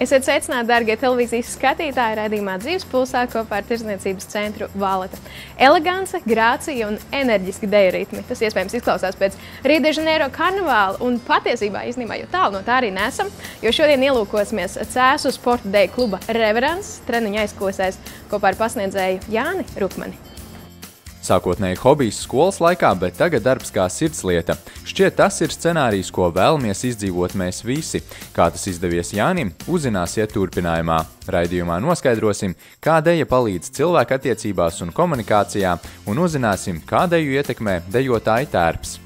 Esiet sveicināti, dārgie televīzijas skatītāji, raidījumā Dzīves pulsā kopā ar Tirdzniecības centru Valeta. Elegance, grācija un enerģiski deju ritmi. Tas iespējams izklausās pēc Rio de Janeiro karnevāla un patiesībā īstenībā jau tālu no tā arī nesam, jo šodien ielūkosimies Cēsu sporta deju kluba Reverants treniņa aizkulisēs kopā ar pasniedzēju Jāni Rukmani. Sākotnēji hobijs skolas laikā, bet tagad darbs kā sirdslieta. Šķiet, tas ir scenārijs, ko vēlamies izdzīvot mēs visi. Kā tas izdevies Jānim, uzzināsiet turpinājumā. Raidījumā noskaidrosim, kā deja palīdz cilvēku attiecībās un komunikācijā, un uzzināsim, kā deju ietekmē dejotāja tērps.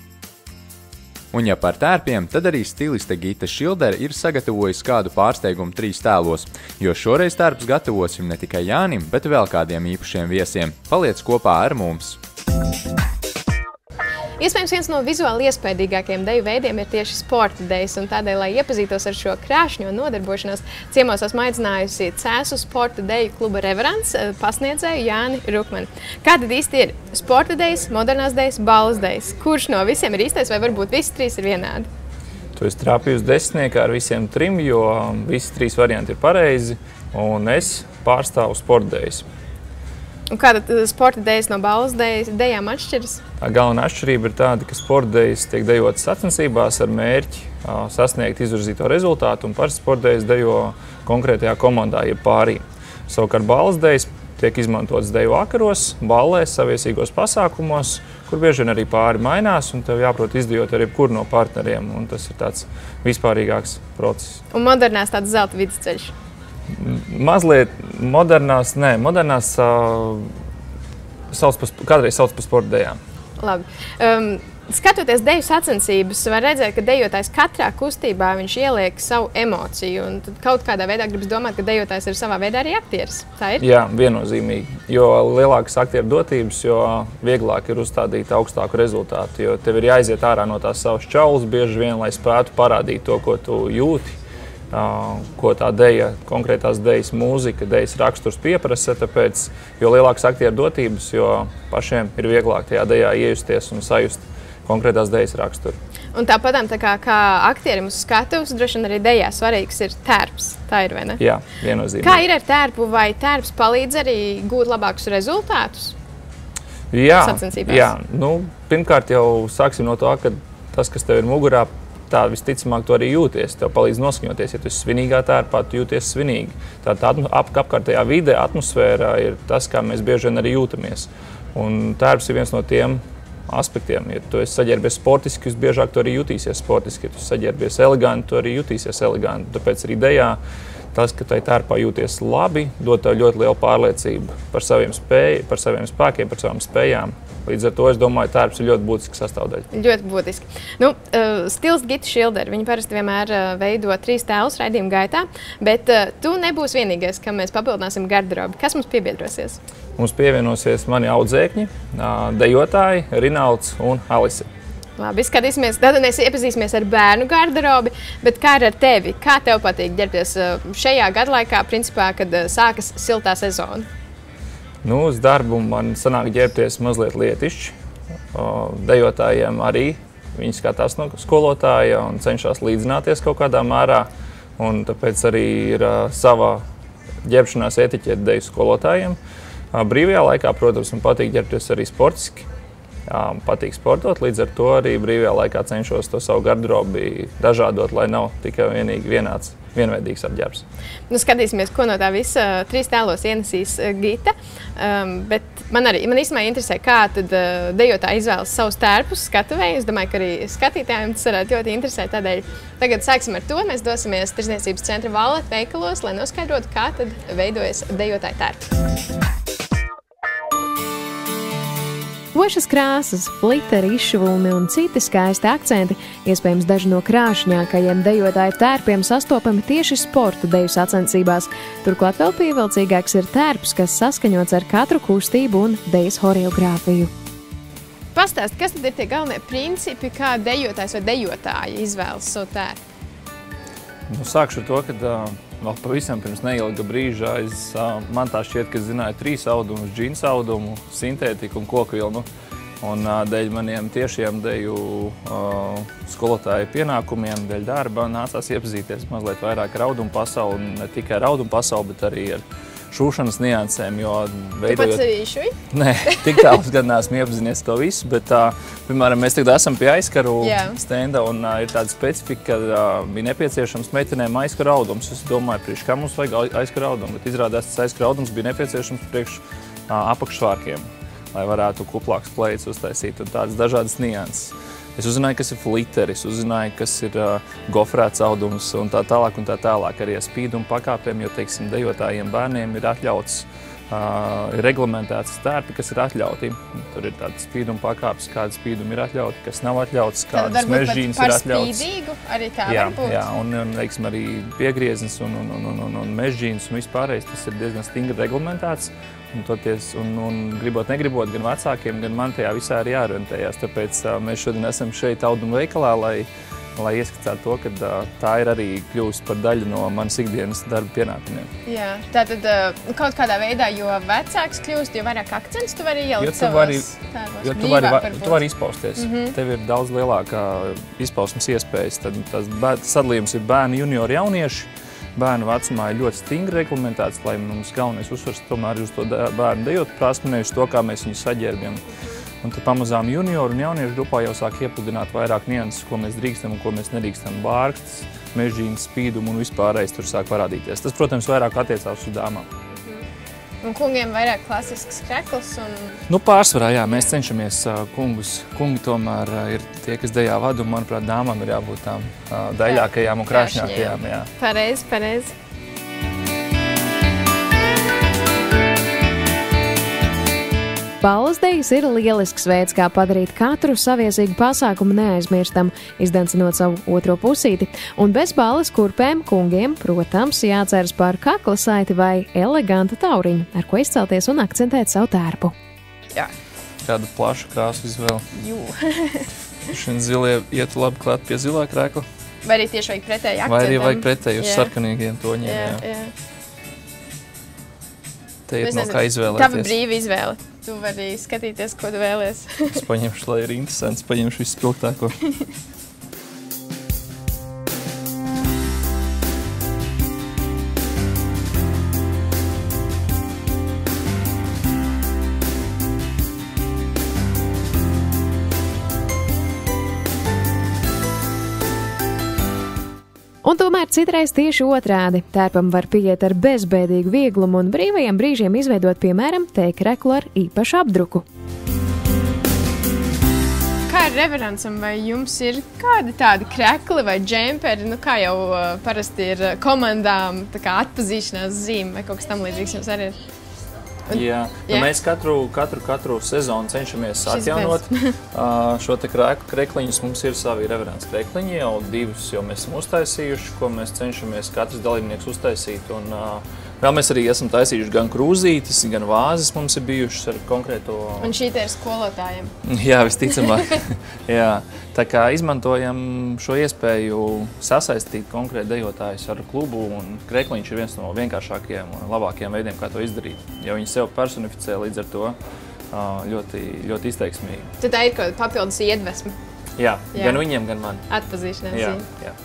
Un ja par tērpiem, tad arī stiliste Gita Šildere ir sagatavojusi kādu pārsteigumu 3 tēlos, jo šoreiz tērpus gatavosim ne tikai Jānim, bet vēl kādiem īpašiem viesiem. Paliec kopā ar mums! Iespējams, viens no vizuāli iespaidīgākajiem deju veidiem ir tieši sporta dejas, un tādēļ, lai iepazītos ar šo krāšņo nodarbošanos, ciemos esmu aicinājusi Cēsu sporta deju kluba Reverants pasniedzēju Jāni Rukmani. Kā tad īsti ir sporta dejas, modernās dejas, balles dejas? Kurš no visiem ir īstais, vai varbūt visi 3 ir vienādi? Tu esi trāpījusi desmitniekā ar visiem 3, jo visi 3 varianti ir pareizi, un es pārstāvu sporta dejas. Un kā tad sporta dejas no balles dejām atšķiras? Galvenā atšķirība ir tāda, ka sporta dejas tiek dejotas sacensībās ar mērķi sasniegt izvirzīto rezultātu, un parasti sporta dejas dejo konkrētajā komandā, jeb pārī. Savukārt balles dejas tiek izmantotas deju vakaros, ballēs, saviesīgos pasākumos, kur bieži vien arī pāri mainās, un tev jāprot izdejot ar jebkuru no partneriem, un tas ir tāds vispārīgāks process. Un modernās tāds zelta vidusceļš? Mazliet modernās, nē, modernās kādreiz sauc par sporta dejām. Labi. Skatoties deju sacensības, var redzēt, ka dejotājs katrā kustībā viņš ieliek savu emociju, un tad kaut kādā veidā gribas domāt, ka dejotājs ir savā veidā arī aktieris. Tā ir? Jā, viennozīmīgi. Jo lielākas aktieru dotības, jo vieglāk ir uzstādīt augstāku rezultātu, jo tev ir jāiziet ārā no tās savas čaulas bieži vien, lai spētu parādīt to, ko tu jūti. Ko tā deja, konkrētās dejas mūzika, dejas raksturs pieprasa, tāpēc, jo lielākas aktieru dotības, jo pašiem ir vieglāk tajā dejā iejusties un sajust konkrētās dejas raksturu. Un tāpatām, kā aktierim uz skatuves, droši vien arī dejā svarīgs ir tērps, tā ir, vai ne? Jā, viennozīmīgi. Kā ir ar tērpu, vai tērps palīdz arī gūt labākus rezultātus? Jā, sacensībās? Jā. Pirmkārt jau sāksim no to, ka tas, kas tev ir mugurā, tā visticamāk tu arī jūties. Tev palīdz noskaņoties. Ja tu esi svinīgā tērpā, tu jūties svinīgi. Tā apkārtējā vide, atmosfērā ir tas, kā mēs bieži vien arī jūtamies. Un tērps ir viens no tiem aspektiem. Ja tu esi saģērbies sportiski, jūs biežāk tu arī jutīsies sportiski. Ja tu saģērbies eleganti, tu arī jutīsies eleganti. Tāpēc arī dejā tas, ka tai tērpā jūties labi, dod tev ļoti lielu pārliecību par saviem spēkiem, par savām spējām. Līdz ar to, es domāju, tērps ir ļoti būtiska sastāvdaļa. Ļoti būtiski. Stiliste Gita Šildere, viņa parasti vienmēr veido 3 tēlus raidījuma gaitā, bet tu nebūsi vienīgais, kam mēs papildināsim garderobi. Kas mums piebiedrosies? Mums pievienosies mani audzēkņi, dejotāji, Rinalds un Alise. Labi, skatīsimies. Tad mēs iepazīsimies ar bērnu garderobi, bet kā ir ar tevi? Kā tev patīk ģērbties šajā gadlaikā, principā, kad sākas siltā sezona? Uz darbu man sanāk ģērbties mazliet lietišķi. Dejotājiem arī viņi skatās no skolotāja un cenšas līdzināties kaut kādā mērā. Un tāpēc arī ir sava ģērbšanās etiķete deju skolotājiem. Brīvajā laikā, protams, man patīk ģērbties arī sportiski. Patīk sportot, līdz ar to arī brīvajā laikā cenšos to savu garderobi dažādot, lai nav tikai vienveidīgs apģērbs. Skatīsimies, ko no tā visa 3 tēlos ienesīs Gita. Bet man īstenībā interesē, kā tad dejotāji izvēlas savus tērpus skatuvē. Es domāju, ka arī skatītājiem tas varētu ļoti interesēt. Tādēļ tagad sāksim ar to. Mēs dosimies Tirdzniecības centra Valeta veikalos, lai noskaidrotu, kā tad veidojas dejotāju tērps. Košas krāsas, fliteri, izšuvumi un citi skaisti akcenti, iespējams daži no krāšņākajiem dejotāju tērpiem sastopami tieši sporta deju sacensībās. Turklāt vēl pievilcīgāks ir tērps, kas saskaņots ar katru kustību un dejas horeogrāfiju. Pastāst, kas tad ir tie galvenie principi, kā dejotājs vai dejotāji izvēlas savu tērpu? Sākšu ar to, ka vēl pavisam pirms neilga brīža man tā šķiet, ka zināju 3 audumus, džinsa audumu, sintētiku un koku vilnu. Un dēļ maniem tiešiem deju skolotāju pienākumiem, dēļ darba nācās iepazīties mazliet vairāk ar audumu pasauli, ne tikai ar audumu pasauli, bet arī ar šūšanas niansēm, jo veidojot... Tu pats arī šuji? Nē, tik tālus gan neesmu iepazinies to visu, bet, piemēram, mēs tagad esam pie aizkaru stenda un ir tāda specifika, ka bija nepieciešams meitenēm aizkaru audums. Es domāju, priekš kā mums vajag aizkaru audumu, bet izrādās tas aizkaru audums bija nepieciešams priekš apakšvārkiem, lai varētu kuplāks kleids uztaisīt un tādas dažādas nianses. Es uzzināju, kas ir fliteris, uzzināju, kas ir gofrēts audums un tā tālāk un tā tālāk. Arī ar spīdumu pakāpēm, jo, teiksim, dejotājiem bērniem ir atļauts, ir reglamentēts stērpi, kas ir atļauti. Tur ir tāda spīduma pakāpes, kāda spīduma ir atļauti, kas nav atļauts, kādas mežģīnas ir atļauts. Par spīdīgu arī tā var būt? Jā, un teiksim, arī piegrieznis un mežģīnas un vispārējais, tas ir diezgan stingri reglamentēts. Un gribot, negribot, gan vecākiem, gan man tajā visā ir jāorientējās. Tāpēc mēs šodien esam šeit audumu veikalā, lai ieskicētu to, ka tā ir arī kļūst par daļu no manas ikdienas darba pienākumiem. Jā, tātad kaut kādā veidā, jo vecāks kļūst, jo vairāk akcents tu vari ielikt savos tēlos. Jo tu vari izpausties. Tev ir daudz lielākā izpausmes iespējas. Tad tas sadalījums ir bērni, juniori, jaunieši. Bērnu vecumā ir ļoti stingri reglamentēts, lai mums galvenais uzsvars tomēr ir uz to bērnu dejot prasmi, nevis to, kā mēs viņus saģērbjam. Un tad pamazām junioru un jauniešu grupā jau sāk iepludināt vairāk nianses, ko mēs drīkstam un ko mēs nedrīkstam. Bārkstas, mežģīnas, spīdumu un vispārējais tur sāk parādīties. Tas, protams, vairāk attiecās uz dāmām. Un kungiem vairāk klasisks krekls un... Pārsvarā, jā, mēs cenšamies kungi tomēr ir tie, kas dejā vadu, un, manuprāt, dāmām ir jābūt tām daļākajām un krāšņākajām, jā. Pareizi. Balles dejas ir lielisks veids, kā padarīt katru saviesīgu pasākumu neaizmirstam, izdancinot savu otro pusīti. Un bez balles kurpēm kungiem, protams, jāceras par kakla saiti vai elegantu tauriņu, ar ko izcelties un akcentēt savu tērpu. Jā. Kādu plašu krāsu izvēle? Jū. Šien zilie ietu labi klāt pie zilā krēkla. Vai arī tieši vajag pretēji akcentam? Vai arī vajag pretēji uz sarkanīgiem toņiem, jā. Te ir no kā izvēlēties. Tava brīva izvēle. Tu vari skatīties, ko tu vēlies. Es paņemšu, lai ir interesants, paņemšu visu spilgtāko. Un tomēr citreiz tieši otrādi. Tērpam var pieiet ar bezbēdīgu vieglumu un brīvajiem brīžiem izveidot, piemēram, tēkreklu ar īpašu apdruku. Kā ar reverencam, vai jums ir kādi tādi krekli vai džemperi, kā jau parasti ir komandām, tā kā atpazīšanās zīme vai kaut kas tam līdzīgs jums arī ir? Jā. Mēs katru sezonu cenšamies atjaunot šo te krekliņus. Mums ir savi reverents krekliņi, jau divus jau mēs esam uztaisījuši, ko mēs cenšamies katrs dalībnieks uztaisīt. Un vēl mēs arī esam taisījuši gan krūzītes, gan vāzes mums ir bijušas ar konkrēto... Un šī te ir skolotājiem? Jā, visticamāk. Jā. Tā kā izmantojam šo iespēju sasaistīt konkrēti dejotājus ar klubu, un krekliņš ir viens no vienkāršākajiem un labākajiem veidiem, kā to izdarīt. Jo viņi sev personificē līdz ar to ļoti, ļoti izteiksmīgi. Tad tā ir kaut kāda papildus iedvesma? Jā, gan viņiem, gan man. Atpazīšanās zīme? Jā.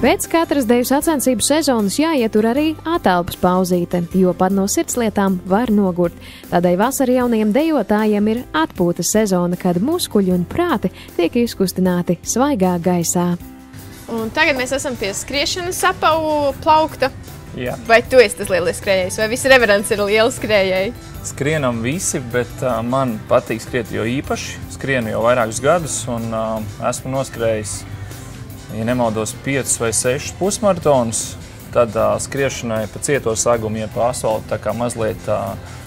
Pēc katras deju sacensību sezonas jāietur arī atelpas pauzīte, jo pat no sirdslietām var nogurt. Tādēļ vasara jaunajiem dejotājiem ir atpūtas sezona, kad muskuļi un prāti tiek izkustināti svaigā gaisā. Un tagad mēs esam pie skriešanas apavu plaukta. Jā. Vai tu esi tas lielais skrējējs, vai visi reverents ir lieli skrējēji? Skrienam visi, bet man patīk skriet jo īpaši. Skrienu jau vairākus gadus un esmu noskrējis, ja nemaldos, 5 vai 6 pusmaratonus, tad skriešanai pa cieto sagumu, ja pa asfaltu tā kā mazliet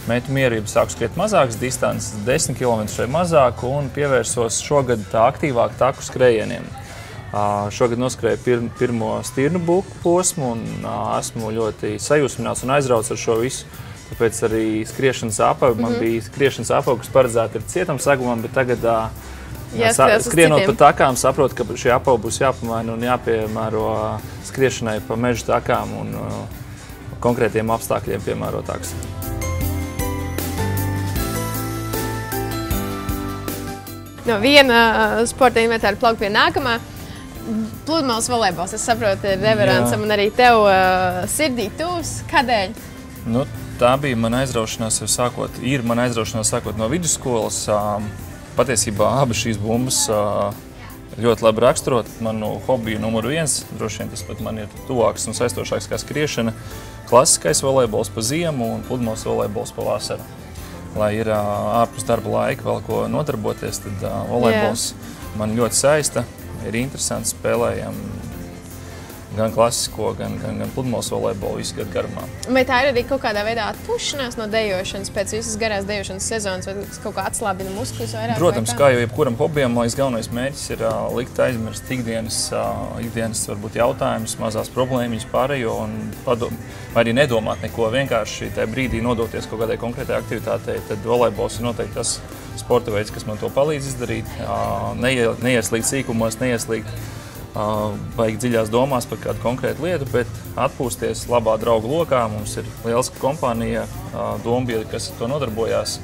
metu mierību, sāku skriet mazākas distances, 10 km vai mazāk, un pievērsos šogad tā aktīvāk taku skrējieniem. Šogad noskrēju pirmo stirnu buku posmu un esmu ļoti sajūsmināts un aizrauts ar šo visu. Tāpēc arī skriešanas apavi, man bija skriešanas apavi, kas paredzēti ir cietam sagumam, bet tagad skrienot pa takām, saprotu, ka šie apavi būs jāpamaina un jāpiemēro skriešanai pa meža takām un konkrētiem apstākļiem piemērotāks. no viena sporta inventāra plaukt pie nākamā. Pludmales volejbols, es saprotu, ir Reverancam un arī tev sirdī tūs. Kādēļ? Nu, tā bija mana aizraušanās, sākot no vidusskolas. Patiesībā abas šīs bumbas ļoti labi raksturot manu hobiju numuru 1. Droši vien tas pat man ir tuvāks un saistošāks kā skriešana. Klasiskais volejbols pa ziemu un pludmales volejbols pa vasaru. Lai ir ārpus darba laika vēl ko nodarboties, tad volejbols man ļoti saista. Ir interesanti, spēlējam gan klasisko, gan pludmales volejbolu visu gadu garumā. Vai tā ir arī kaut kādā veidā atpušanās no dejošanas pēc visas garās dejošanas sezonas, vai kaut kā atslābina muskuļus vairāk? Protams, kā jau jebkuram hobijam, galvenais mērķis ir likt aizmirst ikdienas varbūt jautājumus, mazās problēmiņas pārējo un vai arī nedomāt neko, vienkārši tajā brīdī nodoties kaut kādai konkrētai aktivitātei, tad volejbols ir noteikti tas sporta veids, kas man to palīdz izdarīt, neieslīgt sīkumos, neieslīgt baigi dziļās domās par kādu konkrētu lietu, bet atpūsties labā draugu lokā. Mums ir liels kompānija, dombiedri, kas ar to nodarbojās.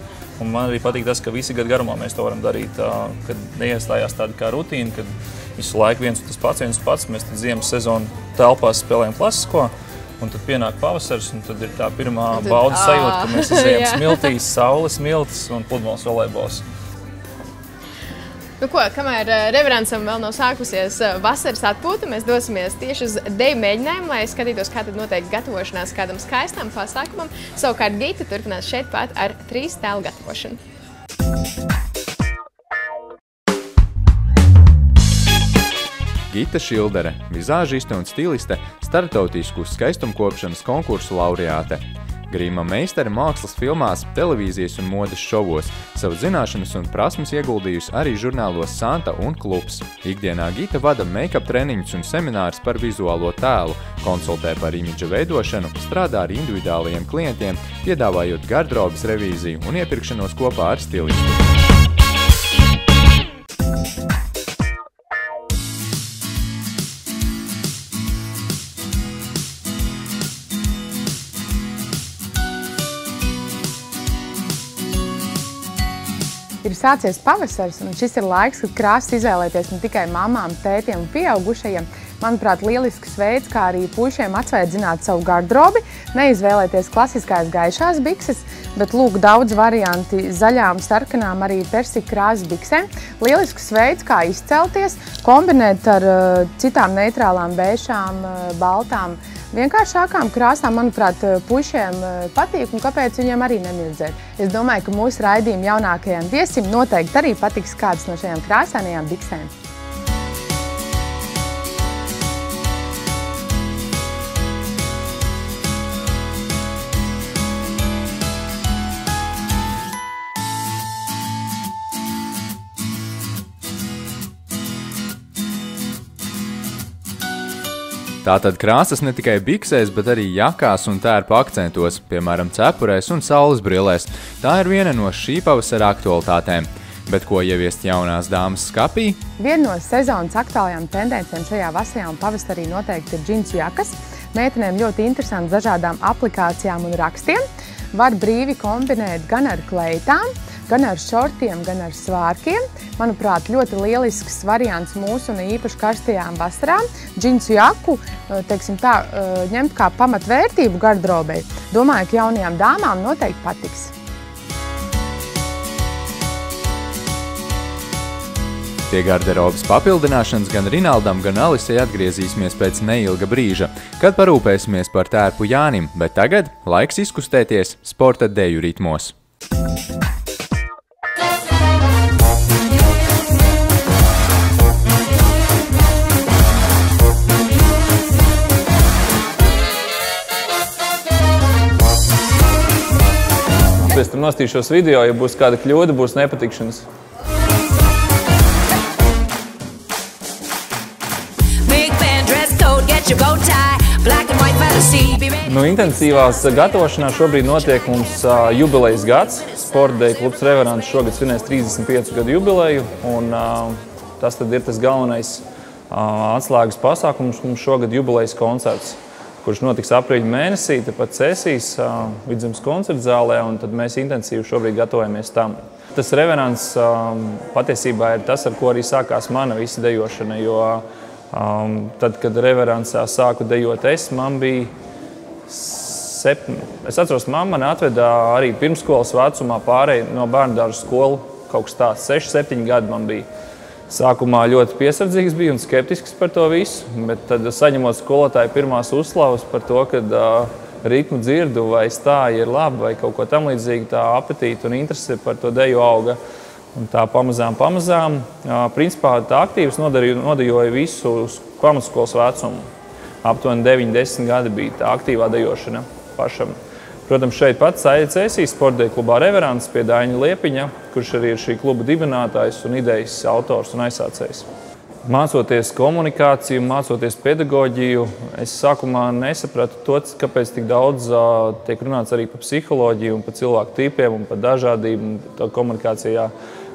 Un man arī patīk tas, ka visi gadu garumā mēs to varam darīt, kad neiestājās tāda kā rutīna, kad visu laiku viens un tas pats. Mēs tad ziemas sezonu telpās spēlējam klasisko, un tad pienāk pavasars, un tad ir tā pirmā baudas sajūta, ka mēs izejam smiltīs, saules smiltis un pludmales volejbols. Nu ko, kamēr Reverancam vēl nav sākusies vasaras atpūta, mēs dosimies tieši uz deju mēģinājumu, lai skatītos, kā tad notiek gatavošanās kādam skaistam pasākumam. Savukārt Gita turpinās šeit pat ar 3 tēlu gatavošanu. Gita Šildere, vizāžiste un stiliste, starptautisku skaistumkopšanas konkursu laureāte. Grīma meistare mākslas filmās, televīzijas un modes šovos. Savu zināšanas un prasmes ieguldījusi arī žurnālos Santa un Klubs. Ikdienā Gita vada make-up treniņus un seminārus par vizuālo tēlu, konsultē par imidža veidošanu, strādā ar individuālajiem klientiem, piedāvājot gardrobes revīziju un iepirkšanos kopā ar stilistu. Ir sācies pavasars, un šis ir laiks, kad krāsas izvēlēties ne tikai mamām, tētiem un pieaugušajiem. Manuprāt, lielisks veids, kā arī puišiem atsveidzināt savu gardrobi, neizvēlēties klasiskās gaišās bikses, bet lūk daudz varianti zaļām, sarkanām, arī persika krāsas biksēm. Lielisks veids, kā izcelties, kombinēt ar citām neitrālām bēšām, baltām, vienkāršākām krāsām, manuprāt, puišiem patīk, un kāpēc viņiem arī nemirdzēt. Es domāju, ka mūsu raidījuma jaunākajiem viesim noteikti arī patiks kādas no šajām krāsainajām biksēm. Tātad krāsas ne tikai biksēs, bet arī jakās un tērpa akcentos, piemēram, cepurēs un saules brillēs. Tā ir viena no šī pavasara aktualitātēm. Bet ko ieviest jaunās dāmas skapī? Viena no sezonas aktuālajām tendencēm šajā vasarā un pavasarī noteikti ir džinsu jakas. Meitenēm ļoti interesanti dažādām aplikācijām un rakstiem. Var brīvi kombinēt gan ar kleitām, gan ar šortiem, gan ar svārkiem. Manuprāt, ļoti lielisks variants mūsu un īpaši karstajām vasarām. Džinsu jaku, teiksim tā, ņemt kā pamatvērtību gardrobei. Domāju, ka jaunajām dāmām noteikti patiks. Pie garderobas papildināšanas gan Rinaldam, gan Alisei atgriezīsimies pēc neilga brīža, kad parūpēsimies par tērpu Jānim, bet tagad laiks izkustēties sporta deju ritmos. Pēc tam nostīšos video, ja būs kāda kļūda, būs nepatikšanas. Nu, intensīvās gatavošanās šobrīd notiek mums jubilejas gads. Sporta deju klubs Reverants šogad svinēs 35 gadu jubileju, un tas tad ir tas galvenais atslēgas pasākums mums šogad jubilejas koncerts, kurš notiks aprīļa mēnesī, tepat Cēsīs Vidzemes koncertzālē, un tad mēs intensīvi šobrīd gatavojamies tam. Tas reverants patiesībā ir tas, ar ko arī sākās mana visa dejošana, jo tad, kad reveransā sāku dejot man bija 7. Es atceros, mamma mani atveda arī pirmskolas vecumā pārēj no bērndārza skolu, kaut kas tāds, 6-7 gadi man bija. Sākumā ļoti piesardzīgs bija un skeptisks par to visu, bet tad saņemot skolotāju pirmās uzslavas par to, ka ritmu dzirdu vai stāja ir labi vai kaut ko tam līdzīgi, tā apetīte un interese par to deju auga. Un tā pamazām, principā tā aktīvs nodejoja visu pamatskolas vecumu. Aptuveni 9-10 gadi bija tā aktīvā dejošana pašam. Protams, šeit pats Cēsīs sporta klubā Reverants pie Daiņa Liepiņa, kurš arī ir šī kluba dibinātājs un idejas autors un aizsācējs. Mācoties komunikāciju, mācoties pedagoģiju, es sākumā nesapratu to, kāpēc tik daudz tiek runāts arī par psiholoģiju un par cilvēku tipiem un par dažādību komunikācijā.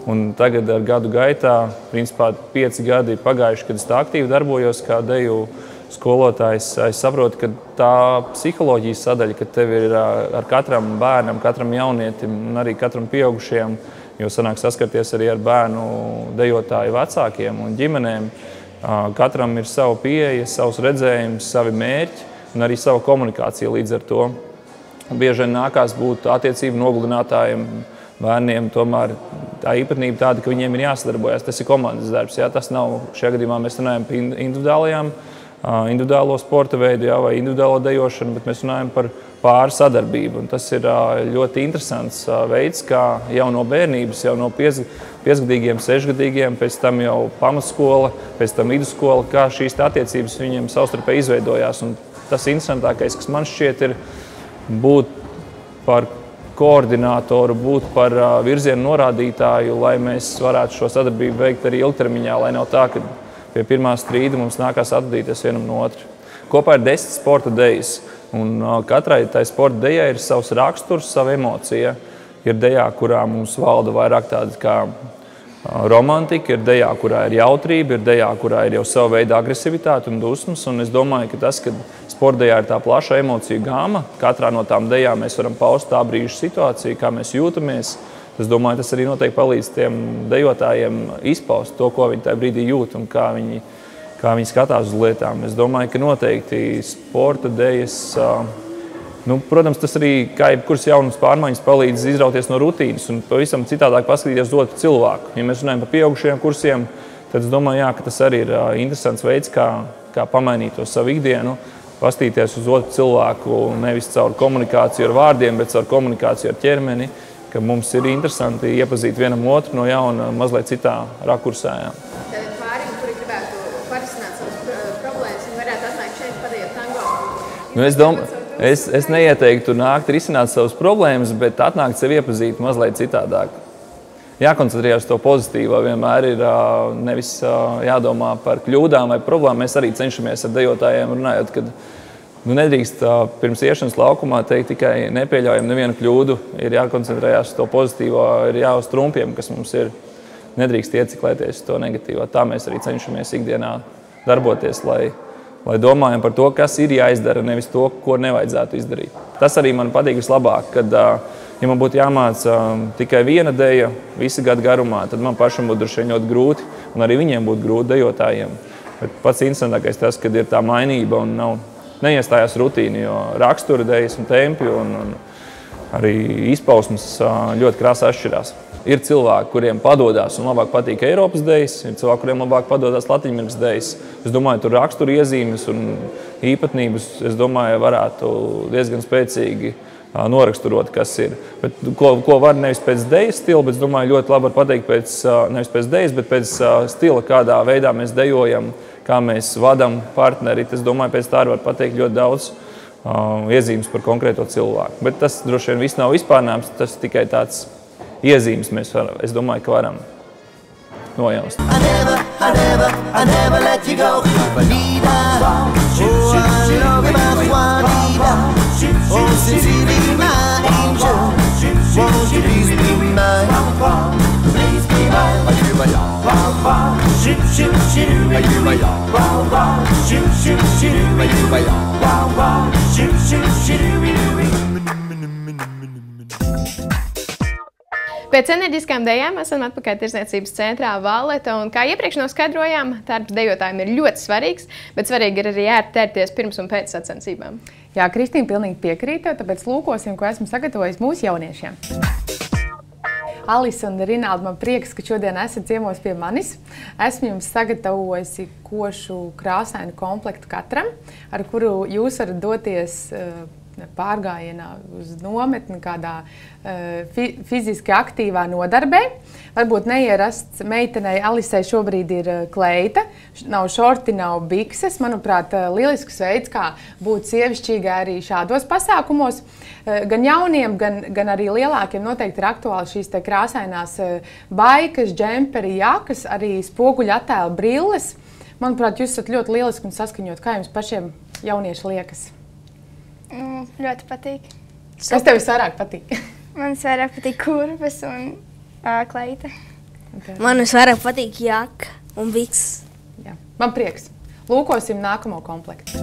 Un tagad ar gadu gaitā, principā 5 gadi ir pagājuši, kad es tā aktīvi darbojos kā deju skolotājs. Es saprotu, ka tā psiholoģijas sadaļa, ka tev ir ar katram bērnam, katram jaunietim un arī katram pieaugušajam, jo sanāk saskarties arī ar bērnu dejotāju vecākiem un ģimenēm. Katram ir sava pieeja, savs redzējums, savi mērķi un arī sava komunikācija līdz ar to. Bieži vien nākās būt attiecību nogludinātājiem, bērniem, tomēr tā īpatnība tāda, ka viņiem ir jāsadarbojas. Tas ir komandas darbs. Jā? Tas nav, šajā gadījumā mēs runājam par individuālo sporta veidu vai individuālo dejošanu, bet mēs runājam par pāri sadarbību. Un tas ir ļoti interesants veids, kā jau no bērnības, jau no 5-gadīgiem, 6-gadīgiem, pēc tam jau pamatskola, pēc tam vidusskola, kā šīs attiecības viņiem savstarpēji izveidojās. Un tas interesantākais, kas man šķiet, ir būt par koordinātoru, būt par virzienu norādītāju, lai mēs varētu šo sadarbību veikt arī ilgtermiņā, lai nav tā, ka pie pirmā strīda mums nākās atvadīties vienam no otru. Kopā ir 10 sporta dejas, un katrai tai sporta dejai ir savs raksturs, sava emocija. Ir dejā, kurā mums valda vairāk tāda kā romantika, ir dejā, kurā ir jautrība, ir dejā, kurā ir jau sava veida agresivitāte un dusmas, un es domāju, ka tas, ka sporta dejā ir tā plaša emociju gāma, katrā no tām dejām mēs varam paust tā brīža situāciju, kā mēs jūtamies. Es domāju, tas arī noteikti palīdz tiem dejotājiem izpaust to, ko viņi tajā brīdī jūt un kā viņi skatās uz lietām. Es domāju, ka noteikti sporta dejas, protams, tas arī, kā jebkuras jaunas pārmaiņas, palīdz izrauties no rutīnas un pavisam citādāk paskatīties uz otru cilvēku. Ja mēs runājam par pieaugušajiem kursiem, tad es domāju, jā, ka tas arī ir interesants veids, kā pamainīt to savu ikdienu, pastīties uz otru cilvēku nevis caur komunikāciju ar vārdiem, bet caur komunikāciju ar ķermeni, ka mums ir interesanti iepazīt vienam otru no jauna mazliet citā rakursā. Tad pārim, kuri gribētu parisināt savas problēmas, viņi varētu atnākt šeit padējot tango. Es neieteiktu nākt risināt savas problēmas, bet atnākt sevi iepazīt mazliet citādāk. Jākoncentrējas to pozitīvo, vienmēr ir nevis jādomā par kļūdām vai problēmām. Mēs arī cenšamies ar dejotājiem runājot, kad nedrīkst pirms iešanas laukumā teikt tikai nepieļaujam nevienu kļūdu, ir jākoncentrējās to pozitīvo, ir jāuz trumpiem, kas mums ir. Nedrīkst ieciklēties to negatīvo. Tā mēs arī cenšamies ikdienā darboties, lai domājam par to, kas ir jāizdara, nevis to, ko nevajadzētu izdarīt. Tas arī man patīk vislabāk, kad, ja man būtu jāmāca tikai viena deja visu gadu garumā, tad man pašam būtu droši vien ļoti grūti, un arī viņiem būtu grūti dejotājiem. Bet pats interesantākais tas, kad ir tā mainība un neiestājās rutīna, jo rakstura dejas un tempi un arī izpausmes ļoti krāsā atšķirās. Ir cilvēki, kuriem padodas un labāk patīk Eiropas dejas, ir cilvēki, kuriem labāk padodas Latviņamerikas dejas. Es domāju, tur rakstura iezīmes un īpatnības, es domāju, varētu diezgan spēcīgi noraksturot, kas ir. Bet, ko var nevis pēc dejas stila, bet es domāju, ļoti labi var pateikt nevis pēc dejas, bet pēc stila, kādā veidā mēs dejojam, kā mēs vadam partneri. Es domāju, pēc tā var pateikt ļoti daudz iezīmes par konkrēto cilvēku. Bet tas droši vien viss nav vispārnāms, tas tikai tāds iezīmes mēs varam, es domāju, ka varam nojaust. I never let you go. Juanita, oh, I love my Juanita. Oh, Cecilia, my angel. Won't you please be mine? Please be mine. Are you my love? Shoot, shoot, shoot. Are you my love? Shoot, shoot, shoot. Are you my love? Shoot, shoot, shoot. Pēc enerģiskām dejām esam atpakaļ Tirdzniecības centrā Valleta, un kā iepriekš noskaidrojām, tērps dejotājiem ir ļoti svarīgs, bet svarīgi ir arī ērti tērpties pirms un pēc sacensībām. Jā, Kristīna pilnīgi piekrīt, tāpēc lūkosim, ko esmu sagatavojis mūsu jauniešiem. Alisa un Rinalda, man prieks, ka šodien esat ciemos pie manis. Esmu jums sagatavojusi košu krāsainu komplektu katram, ar kuru jūs varat doties pārgājienā uz nometni kādā fiziski aktīvā nodarbē. Varbūt neierasts meitenei Alisai šobrīd ir kleita, nav šorti, nav bikses. Manuprāt, lielisks veids, kā būt sievišķīgai arī šādos pasākumos. Gan jauniem, gan arī lielākiem noteikti ir aktuāli šīs te krāsainās baikas, džemperi, jakas, arī spoguļa attēla brilles. Manuprāt, jūs esat ļoti lieliski un saskaņot. Kā jums pašiem jaunieši liekas? Ļoti patīk. Kas tev visvairāk patīk? Man visvairāk patīk kurpes un kleita. Okay. Man visvairāk patīk jaka un bikses. Jā. Man prieks. Lūkosim nākamo komplektu.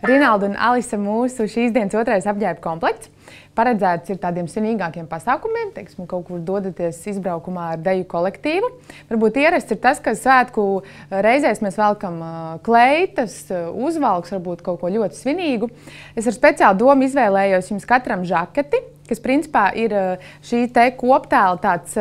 Rinalda un Alisa mūsu šīs dienas otrais apģērba komplekts. Paredzēts ir tādiem svinīgākiem pasākumiem, teiksim, kaut kur dodaties izbraukumā ar deju kolektīvu. Varbūt ierasts ir tas, ka svētku reizēs mēs velkam kleitas, uzvalks, varbūt kaut ko ļoti svinīgu. Es ar speciālu domu izvēlējos jums katram žaketi, kas principā ir šī te koptēla tāds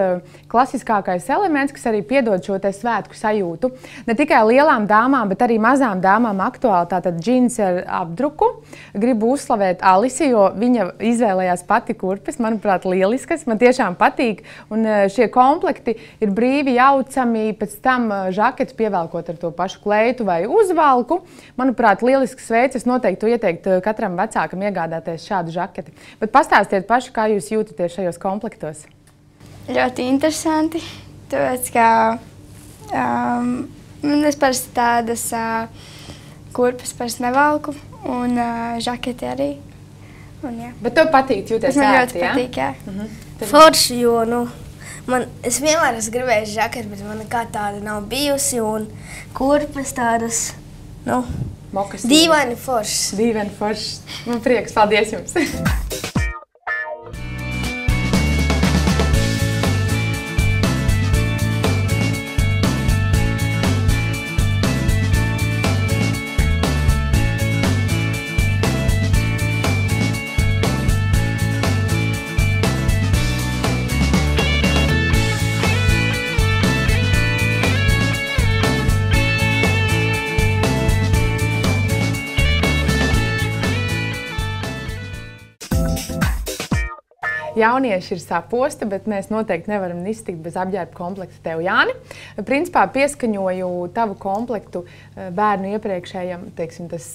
klasiskākais elements, kas arī piedod šo te svētku sajūtu. Ne tikai lielām dāmām, bet arī mazām dāmām aktuāli tātad džins ar apdruku. Gribu uzslavēt Alisi, jo viņa izvēlējās pati kurpes, manuprāt, lieliskas, man tiešām patīk. Un šie komplekti ir brīvi jaucami, pēc tam žaketu pievelkot ar to pašu kleitu vai uzvalku. Manuprāt, lielisks veids, es noteikti ieteiktu katram vecākam iegādāties šādu žaketi. Bet pastāstiet paši, kā jūs jūtaties šajos komplektos? Ļoti interesanti, tāpēc, ka es parasti tādas kurpes parasti nevalku un žaketi arī. Un, jā. Bet tev patīk jūties ērti, man ļoti patīk, jā. Forši, jo, es vienmēr esmu gribējis žaketi, bet man nekā tāda nav bijusi, un kurpes tādas, dīvaini foršas. Dīvaini foršas. Man prieks, paldies jums! Jaunieši ir saposti, bet mēs noteikti nevaram iztikt bez apģērba komplekta tev, Jāni. Principā pieskaņoju tavu komplektu bērnu iepriekšējam, teiksim, tas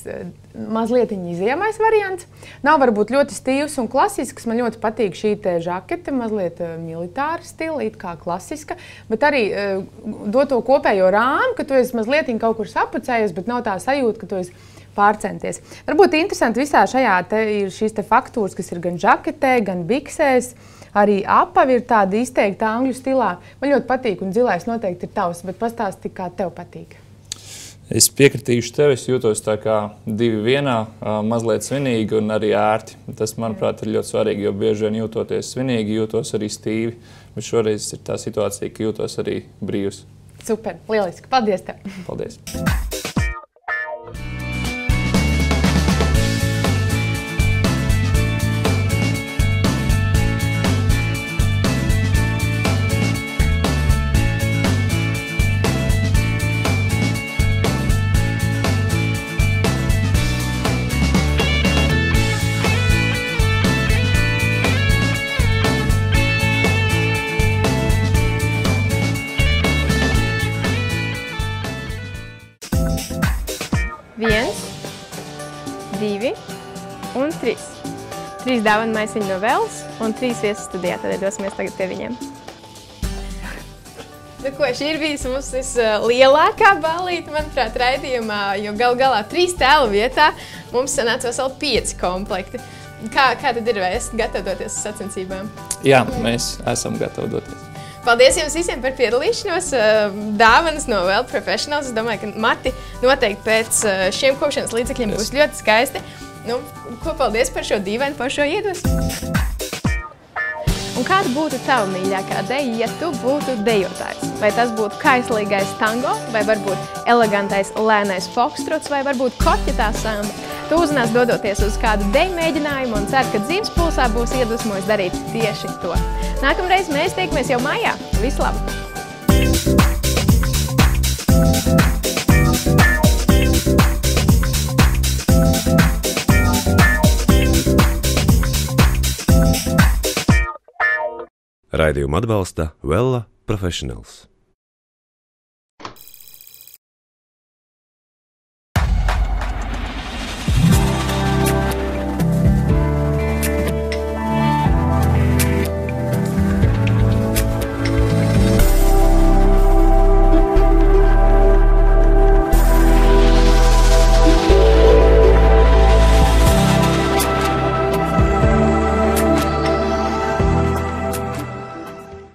mazliet izjemais variants. Nav varbūt ļoti stīvs un klasisks. Man ļoti patīk šī te žakete, mazliet militāra stila, it kā klasiska, bet arī dod to kopējo rāmu, ka tu esi mazliet kaut kur sapucējies, bet nav tā sajūta, ka tu esi pārcenties. Varbūt interesanti visā šajā te ir šīs te faktūras, kas ir gan žaketē, gan biksēs. Arī apavi ir tāda izteikta angļu stilā. Man ļoti patīk, un zilais noteikti ir tavs, bet pastāsti, kā tev patīk. Es piekritīšu tev, es jūtos tā kā divi vienā, mazliet svinīgi un arī ērti. Tas, manuprāt, ir ļoti svarīgi, jo bieži vien jūtoties svinīgi, jūtos arī stīvi. Bet šoreiz ir tā situācija, ka jūtos arī brīvs. Super, lieliski. Paldies tev! Paldies! Viens, divi un trīs. 3 dāvanu maisiņi no Vellas un 3 viesu studijā. Tad dosimies tagad pie viņiem. Nu, ko, šī ir bijusi mums vislielākā ballīte, manuprāt, raidījumā, jo galā 3 tēlu vietā mums sanāca veseli 5 komplekti. Kā tad ir, vai esat gatavi doties uz sacensībām? Jā, mēs esam gatavi doties. Paldies jums visiem par piedalīšanos. Dāvanas no Well Professionals. Es domāju, ka mati noteikti pēc šiem kopšanas līdzekļiem būs ļoti skaisti. Nu, ko paldies par šo dīvainu pašo iedvesmu. Un kāda būtu tava mīļākā deja, ja tu būtu dejotājs? Vai tas būtu kaislīgais tango, vai varbūt elegantais lēnais fokstrots, vai varbūt koķetā samba? Tu uzzinās dodoties uz kādu deju mēģinājumu un cer, ka dzīves pulsā būs iedvesmojis darīt tieši to. Nākamreiz mēs tiekamies jau maijā. Visu labu! Raidījumu atbalsta Vella Professionals.